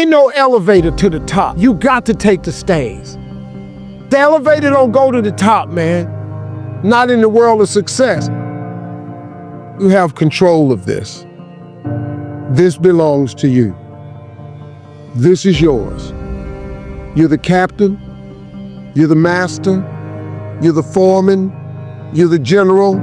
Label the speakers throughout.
Speaker 1: Ain't no elevator to the top. You got to take the stairs. The elevator don't go to the top, man. Not in the world of success. You have control of this. This belongs to you. This is yours. You're the captain. You're the master. You're the foreman. You're the general.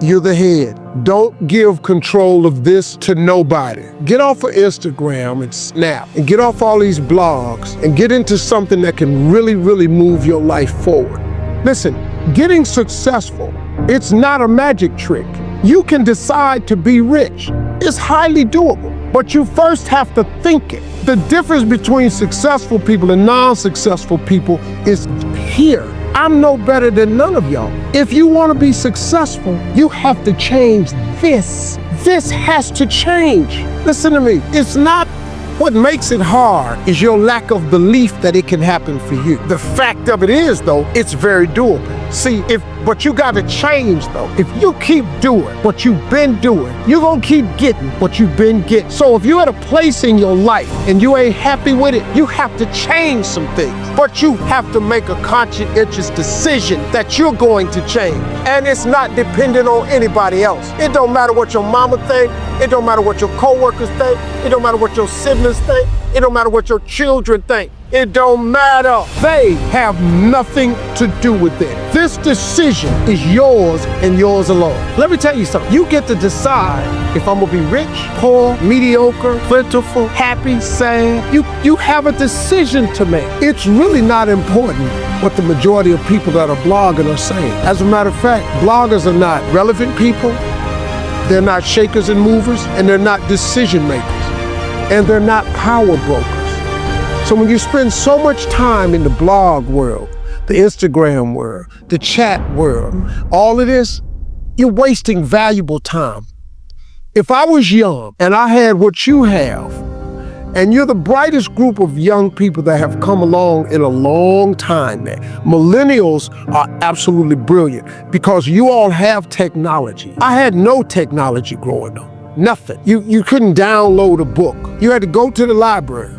Speaker 1: You're the head. Don't give control of this to nobody. Get off of Instagram and Snap and get off all these blogs and get into something that can really, really move your life forward. Listen, getting successful, it's not a magic trick. You can decide to be rich. It's highly doable, but you first have to think it. The difference between successful people and non-successful people is here. I'm no better than none of y'all. If you want to be successful, you have to change this. This has to change. Listen to me. It's not what makes it hard is your lack of belief that it can happen for you. The fact of it is, though, it's very doable. See, but you got to change, though. If you keep doing what you've been doing, you're going to keep getting what you've been getting. So if you're at a place in your life and you ain't happy with it, you have to change some things. But you have to make a conscientious decision that you're going to change. And it's not dependent on anybody else. It don't matter what your mama think. It don't matter what your coworkers think. It don't matter what your siblings think. It don't matter what your children think. It don't matter. They have nothing to do with it. This decision is yours and yours alone. Let me tell you something. You get to decide if I'm gonna be rich, poor, mediocre, plentiful, happy, sad. You have a decision to make. It's really not important what the majority of people that are blogging are saying. As a matter of fact, bloggers are not relevant people. They're not shakers and movers, and they're not decision makers. And they're not power brokers. So when you spend so much time in the blog world, the Instagram world, the chat world, all of this, you're wasting valuable time. If I was young and I had what you have, and you're the brightest group of young people that have come along in a long time, man. Millennials are absolutely brilliant because you all have technology. I had no technology growing up. Nothing. You couldn't download a book. You had to go to the library,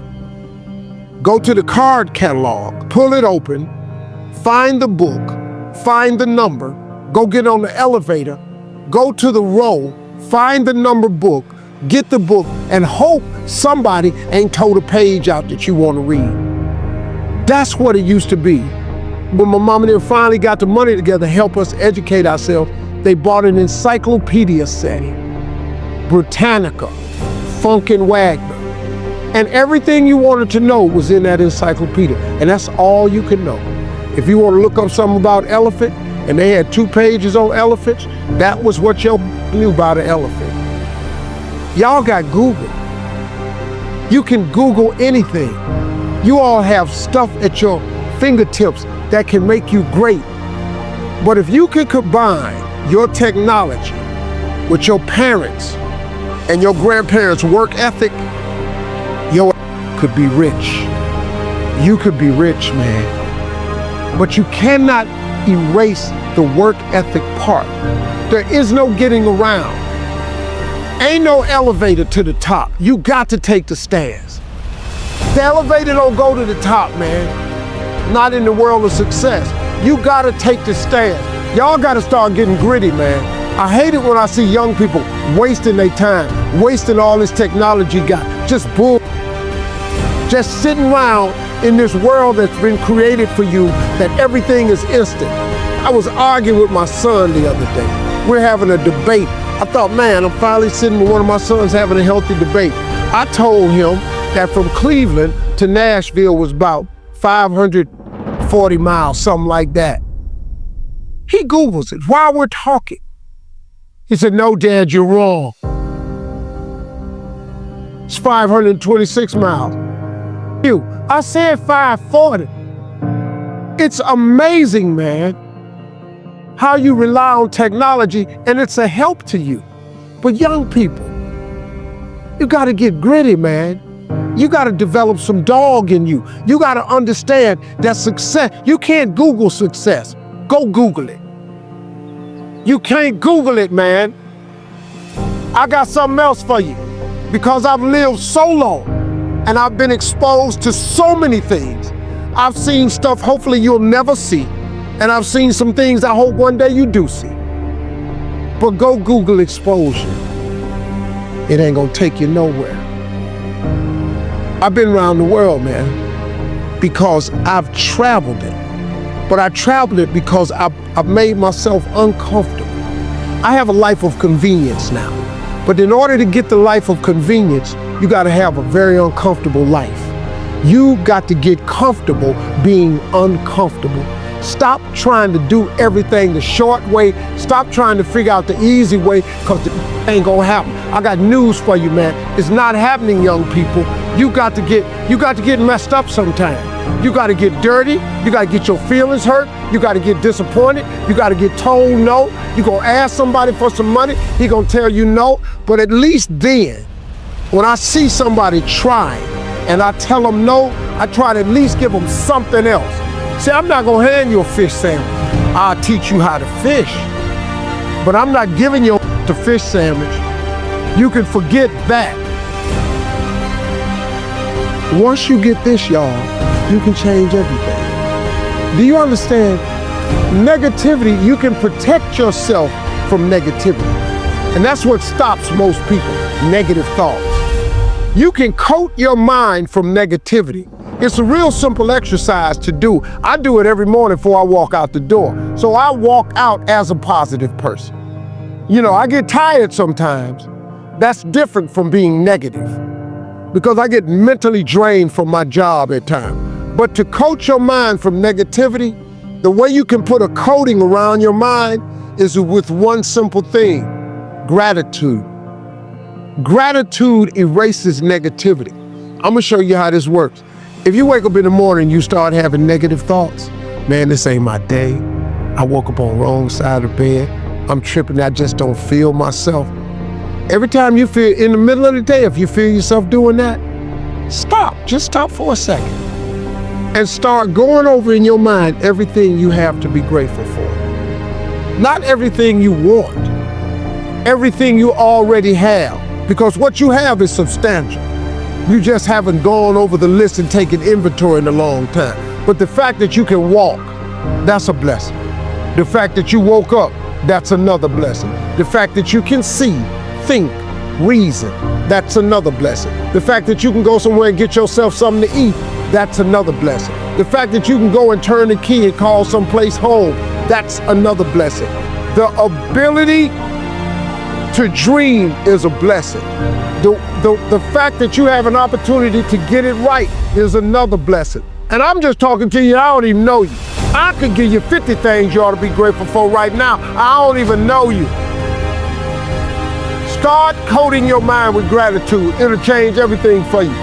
Speaker 1: go to the card catalog, pull it open, find the book, find the number, go get on the elevator, go to the row, find the number book, get the book, and hope somebody ain't told a page out that you want to read. That's what it used to be. When my mom and them finally got the money together to help us educate ourselves, they bought an encyclopedia set. Britannica, Funkin' Wagner, and everything you wanted to know was in that encyclopedia, and that's all you could know. If you want to look up something about elephant, and they had 2 pages on elephants, that was what you knew about an elephant. Y'all got Google. You can Google anything. You all have stuff at your fingertips that can make you great. But if you can combine your technology with your parents and your grandparents' work ethic, your could be rich. You could be rich, man. But you cannot erase the work ethic part. There is no getting around. Ain't no elevator to the top. You got to take the stairs. The elevator don't go to the top, man. Not in the world of success. You gotta take the stairs. Y'all gotta start getting gritty, man. I hate it when I see young people wasting their time, wasting all this technology just bull. Just sitting around in this world that's been created for you, that everything is instant. I was arguing with my son the other day. We're having a debate. I thought, man, I'm finally sitting with one of my sons having a healthy debate. I told him that from Cleveland to Nashville was about 540 miles, something like that. He Googles it while we're talking. He said, no, Dad, you're wrong. It's 526 miles. I said 540. It's amazing, man, how you rely on technology and it's a help to you. But young people, you gotta get gritty, man. You gotta develop some dog in you. You gotta understand that success, you can't Google success. Go Google it. You can't Google it, man. I got something else for you because I've lived so long And I've been exposed to so many things. I've seen stuff hopefully you'll never see. And I've seen some things I hope one day you do see. But go Google exposure. It ain't gonna take you nowhere. I've been around the world, man, because I've traveled it. But I traveled it because I've made myself uncomfortable. I have a life of convenience now. But in order to get the life of convenience, you gotta have a very uncomfortable life. You got to get comfortable being uncomfortable. Stop trying to do everything the short way. Stop trying to figure out the easy way, because it ain't gonna happen. I got news for you, man. It's not happening, young people. You got to get messed up sometime. You got to get dirty. You got to get your feelings hurt. You got to get disappointed. You got to get told no. You gonna ask somebody for some money. He gonna tell you no. But at least then, when I see somebody trying and I tell them no, I try to at least give them something else. See, I'm not gonna hand you a fish sandwich. I'll teach you how to fish. But I'm not giving you the fish sandwich. You can forget that. Once you get this, y'all, you can change everything. Do you understand? Negativity, you can protect yourself from negativity. And that's what stops most people, negative thoughts. You can coat your mind from negativity. It's a real simple exercise to do. I do it every morning before I walk out the door. So I walk out as a positive person. You know, I get tired sometimes. That's different from being negative, because I get mentally drained from my job at times. But to coat your mind from negativity, the way you can put a coating around your mind is with one simple thing: gratitude. Gratitude erases negativity. I'm gonna show you how this works. If you wake up in the morning and you start having negative thoughts, man, this ain't my day. I woke up on the wrong side of the bed. I'm tripping, I just don't feel myself. Every time you feel in the middle of the day, if you feel yourself doing that, stop, just stop for a second and start going over in your mind everything you have to be grateful for. Not everything you want, everything you already have, because what you have is substantial. You just haven't gone over the list and taken inventory in a long time. But the fact that you can walk, that's a blessing. The fact that you woke up, that's another blessing. The fact that you can see, think, reason, that's another blessing. The fact that you can go somewhere and get yourself something to eat, that's another blessing. The fact that you can go and turn the key and call someplace home, that's another blessing. The ability to dream is a blessing. The fact that you have an opportunity to get it right is another blessing. And I'm just talking to you, I don't even know you. I could give you 50 things you ought to be grateful for right now. I don't even know you. Start coating your mind with gratitude. It'll change everything for you.